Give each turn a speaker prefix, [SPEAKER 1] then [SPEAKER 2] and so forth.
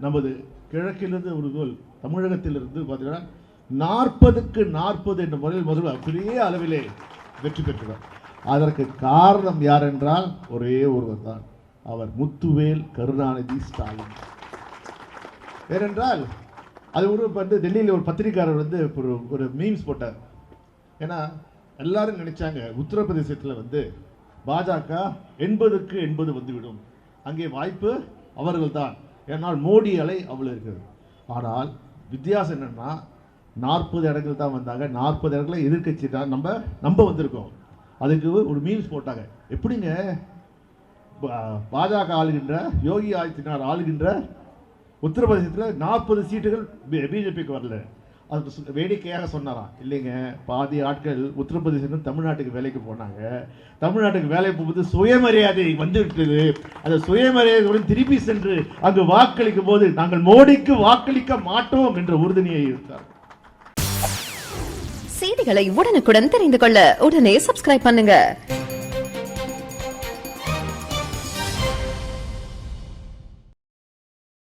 [SPEAKER 1] நமது கிழக்கிலிருந்து ஒரு கோல் தமிழகத்திலிருந்து பார்த்தீங்கன்னா 40க்கு 40 என்ற முறையில் முதல்வர் பெரிய அளவிலே வெற்றி பெற்றார். அதற்கு காரணம் யார் என்றால் ஒரே ஒருவர் தான், அவர் முத்துவேல் கருணாநிதி ஸ்டாலின். ஏனென்றால் அது ஒரு டெல்லியில் ஒரு பத்திரிகையாளர் ஒரு மீம்ஸ் போட்டார். ஏன்னா எல்லாரும் நினைச்சாங்க உத்தரப்பிரதேசத்தில் பாஜக 80க்கு 80 வந்துவிடும், அங்கே வாய்ப்பு அவர்கள் தான், ஏன்னால் மோடி அலை அவ்வளோ இருக்கிறது. ஆனால் வித்தியாசம் என்னன்னா 40 இடங்கள் தான் வந்தாங்க, 40 இடங்களை எதிர்கட்சி தான் நம்ம வந்திருக்கோம். அதுக்கு ஒரு மீம்ஸ் போட்டாங்க, எப்படிங்க பாஜக ஆளுகின்ற யோகி ஆதித்யநாத் ஆளுகின்ற உத்தரப்பிரதேசத்தில் 40 சீட்டுகள் பிஜேபிக்கு வரல. அது வேடிக்கையாக சொன்னாராம். இல்லைங்க, பாதி ஆட்கள் உத்தரப்பிரதேசம் தமிழ்நாட்டுக்கு வேலைக்கு போனாங்க, தமிழ்நாட்டுக்கு வேலைக்கு போகும்போது சுயமரியாதை வந்துவிட்டது, அந்த சுயமரியாதையுடன் திருப்பி சென்று அங்கு வாக்களிக்கும் போது நாங்கள் மோடிக்கு வாக்களிக்க மாட்டோம் என்ற உறுதியை இருந்தார்.
[SPEAKER 2] செய்திகளை உடனுக்குடன் தெரிந்து கொள்ள உடனே சப்ஸ்கிரைப் பண்ணுங்க.